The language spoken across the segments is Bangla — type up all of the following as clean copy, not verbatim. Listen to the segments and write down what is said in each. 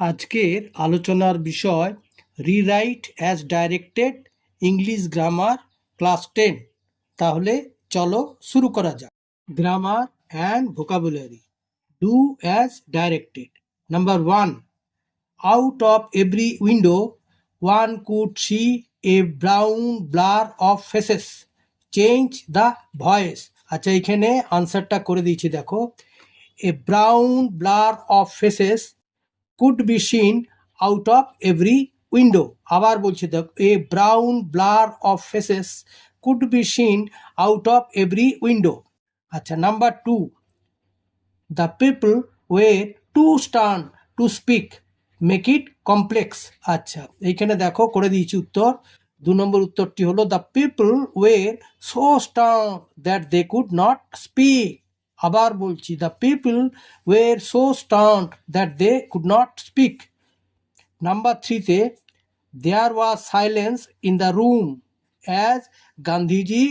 আজকের আলোচনার বিষয় rewrite as directed English grammar class 10। তাহলে চলো শুরু করা যাক। Grammar and vocabulary. Do as directed. Number 1, out of every window one could see a brown blur of faces, change the voice. আচ্ছা, এখানে আনসারটা করে দিয়েছি, দেখো। A brown blur of faces could be seen out of every window. আবার বলছি, দেখো, a brown blur of faces could be seen out of every window. আচ্ছা, number 2, the people were too stunned to speak, make it complex. আচ্ছা, এইখানে দেখো করে দিয়েছি উত্তর। 2 নম্বর উত্তরটি হলো the people were so stunned that they could not speak. আবার বলছি, the people were so stunned that they could not speak. Number 3-তে there was silence in the room as Gandhiji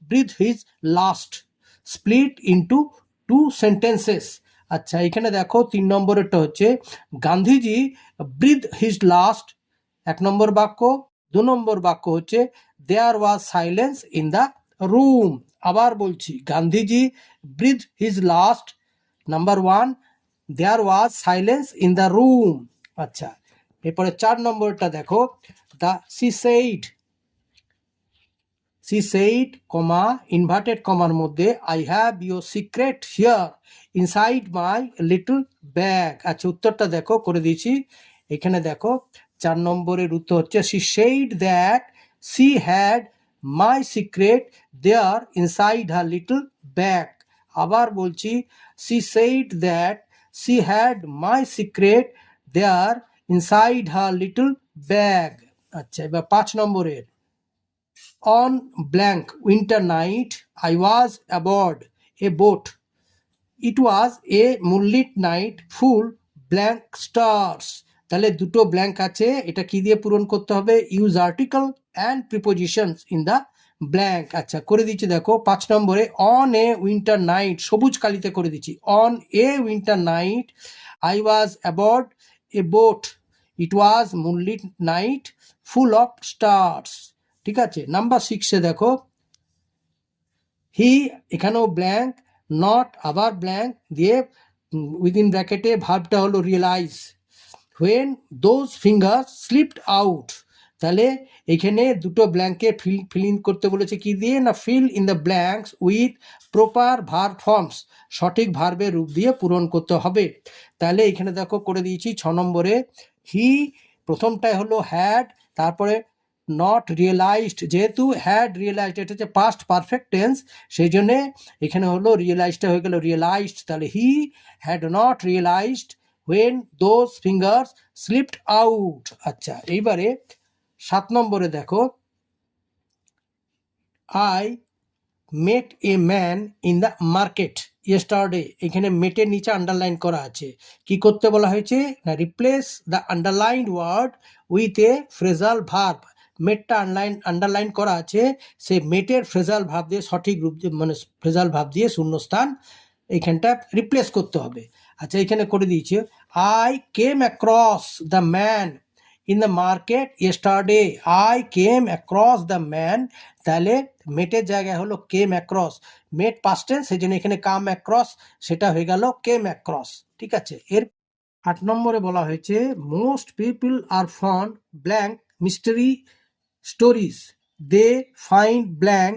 breathed his last, split into 2 sentences. আচ্ছা, এখানে দেখো 3 নম্বরেরটা হচ্ছে গান্ধীজি ব্রিথ হিজ লাস্ট, 1 নম্বর বাক্য। 2 নম্বর বাক্য হচ্ছে there was silence in the room. আবার বলছি, Gandhiji breathe his last, number 1, there was silence in the room. আচ্ছা, এরপরে 4 নম্বরটা দেখো, the sea said comma inverted কমার মধ্যে I have your secret here inside my little bag. আচ্ছা, উত্তরটা দেখো করে দিয়েছি। এখানে দেখো 4 নম্বরের উত্তর হচ্ছে she said that she had my secret there inside her little bag. আবার বলছি, she said that she had my secret there inside her little bag. আচ্ছা, এবার 5 নম্বরের on blank winter night I was aboard a boat, it was a moonlit night full blank stars. তাহলে দুটো ব্ল্যাঙ্ক আছে, এটা কি দিয়ে পূরণ করতে হবে? Use article and prepositions in the blank. আচ্ছা, করে দিচ্ছি, দেখো 5 নম্বরে অন এ উইন্টার নাইট, সবুজ কালিতে করে দিচ্ছি, on a winter night I was aboard a boat, it was moonlit night full of stars. ঠিক আছে, নাম্বার 6-এ দেখো হি, এখানেও ব্ল্যাঙ্ক, নট আবার ব্ল্যাঙ্ক দিয়ে উইদিন ব্র্যাকেটে ভার্বটা হলো realise, when those finger slipped out. তাহলে এখানে দুটো ব্ল্যাঙ্কে ফিল ইন করতে বলেছে কি দিয়ে না, fill in the blanks with proper verb forms, সঠিক ভার্বের রূপ দিয়ে পূরণ করতে হবে। তাহলে এখানে দেখো করে দিয়েছি 6 নম্বরে হি, প্রথমটাই হলো হ্যাড, তারপরে নট রিয়েলাইজড, যেহেতু হ্যাড রিয়েলাইজড এটা হচ্ছে পাস্ট পারফেক্ট টেন্স, সেই জন্যে এখানে হলো রিয়েলাইজডটা হয়ে গেল রিয়েলাইজড। তাহলে he had not realised when those fingers slipped out. আচ্ছা, এইবারে 7 নম্বরে দেখো I met a man in the market yesterday. এখানে মেটের নিচে আন্ডারলাইন করা আছে, কি করতে বলা হয়েছে না, replace the underlined word with a phrasal verb. মেটটা আন্ডারলাইন করা আছে, সে মেটের ফ্রেজাল ভাব দিয়ে সঠিক রূপ দিয়ে মানে ফ্রেজাল ভাব দিয়ে শূন্যস্থান এইখানটা রিপ্লেস করতে হবে। আচ্ছা, এখানে করে দিয়েছে I came across the man in the market yesterday, I came across the man. তাহলে মেটের জায়গায় হলো কেম অ্যাক্রস, মেট পাস্ট টেন্স, সেই জন্য এখানে কাম অ্যাক্রস, সেটা হয়ে গেল কেম অ্যাক্রস। ঠিক আছে, এর 8 নম্বরে বলা হয়েছে most people are fond blank mystery stories, they find blank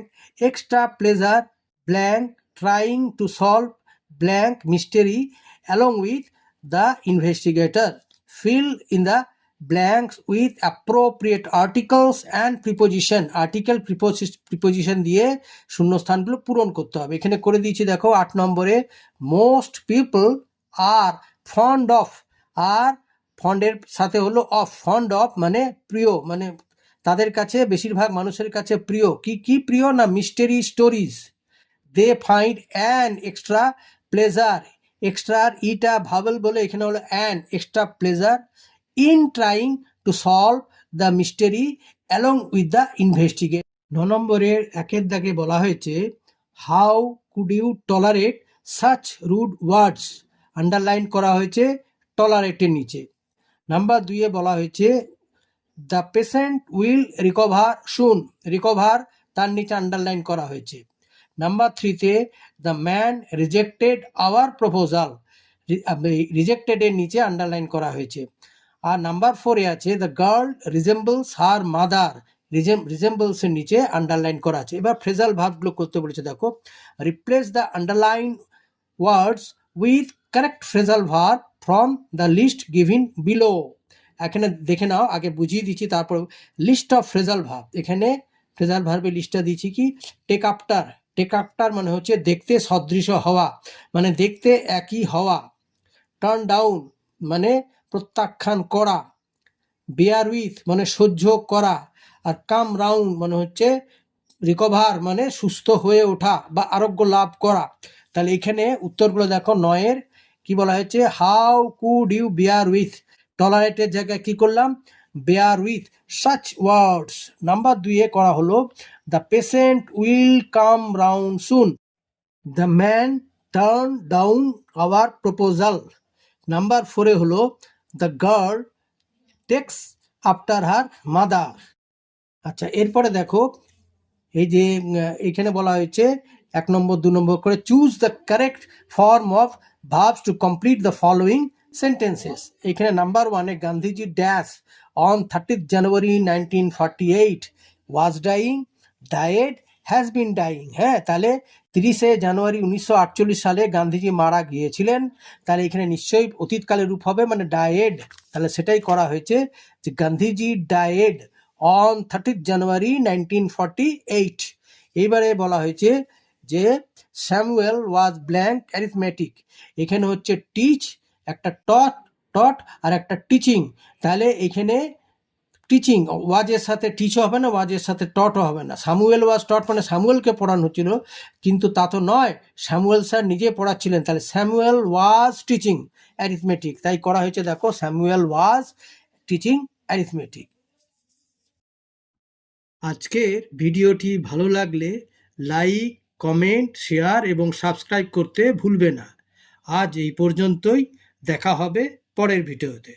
extra pleasure blank trying to solve blank mystery along with the investigator. Fill in the blanks with appropriate articles and preposition. Article preposition দিয়ে শূন্যস্থানগুলো পূরণ করতে হবে। এখানে করে দিয়েছি, দেখো 8 নম্বরে most people are fond of, আর ফন্ডের সাথে হলো অফ, ফন্ড অফ মানে প্রিয়, মানে তাদের কাছে বেশিরভাগ মানুষের কাছে প্রিয়, কি প্রিয় না, mystery stories. They find an extra pleasure, এক্সট্রার ইটা ভাবেল বলে এখানে হলো an extra pleasure in trying to solve the mystery along with the investigate. 9 নম্বরের 1-এর দাগে বলা হয়েছে how could you tolerate such rude words, underline করা হয়েছে টলারেটের নিচে। নাম্বার 2-এ বলা হয়েছে the patient will recover soon, recover তার নিচে আন্ডারলাইন করা হয়েছে। নাম্বার 3-তে the man rejected our proposal, রিজেক্টেডের নিচে আন্ডারলাইন করা হয়েছে। আর নাম্বার 4-এ আছে the girl resembles her mother, রিজেম্বলসের নিচে আন্ডারলাইন করা আছে। এবার ফ্রেজাল ভার্বগুলো করতে বলেছে, দেখো replace the underline words with correct phrasal verb from the list given below. এখানে দেখে নাও, আগে বুঝিয়ে দিচ্ছি তারপর লিস্ট অফ ফ্রেজাল ভার্ব। এখানে ফ্রেজাল ভার্বের লিস্টটা দিচ্ছি কি, টেক আফটার, টেক আফটার মানে হচ্ছে দেখতে সদৃশ হওয়া, মানে দেখতে একই হওয়া। টার্ন ডাউন মানে প্রত্যাখ্যান করা। বেয়ার উইথ মানে সহ্য করা। আর কাম রাউন্ড মানে হচ্ছে রিকভার মানে সুস্থ হয়ে ওঠা বা আরোগ্য লাভ করা। তাহলে এখানে উত্তরগুলো দেখো, 9-এর কি বলা হয়েছে, how could you bear with, টলারেটের জায়গায় কি করলাম, bear with such words. Number 2-এ করা হলো the patient will come round soon, the man turn down our proposal. Number 4-এ হলো the girl takes after her mother. আচ্ছা, এরপরে দেখো এই যে এখানে বলা হয়েছে 1 নম্বর 2 নম্বর করে choose the correct form of verbs to complete the following sentences. এখানে নাম্বার 1-এ Gandhiji dash on 30th January 1948 was dying, died, has been dying. হ্যাঁ, তাহলে 30শে জানুয়ারি 1948 সালে গান্ধীজি মারা গিয়েছিলেন। তাহলে এখানে নিশ্চয়ই অতীতকালের রূপ হবে, মানে ডায়েড। তাহলে সেটাই করা হয়েছে যে Gandhiji died on 30th January 1948। এইবারে বলা হয়েছে যে স্যামুয়েল ওয়াজ ব্ল্যাঙ্ক অ্যারিথমেটিক। এখানে হচ্ছে টিচ, একটা টট আর একটা টিচিং। তাহলে এখানে টিচিং, ওয়াজের সাথে টিচও হবে না, ওয়াজের সাথে টটও হবে না। স্যামুয়েল ওয়াজ টট মানে স্যামুয়েলকে পড়ানো হচ্ছিল, কিন্তু তা তো নয়, স্যামুয়েল স্যার নিজে পড়াচ্ছিলেন। তাহলে স্যামুয়েল ওয়াজ টিচিং অ্যারিথমেটিক, তাই করা হয়েছে দেখো স্যামুয়েল ওয়াজ টিচিং অ্যারিথমেটিক। আজকের ভিডিওটি ভালো লাগলে লাইক, কমেন্ট, শেয়ার এবং সাবস্ক্রাইব করতে ভুলবে না। আজ এই পর্যন্তই, দেখা হবে পরের ভিডিওতে।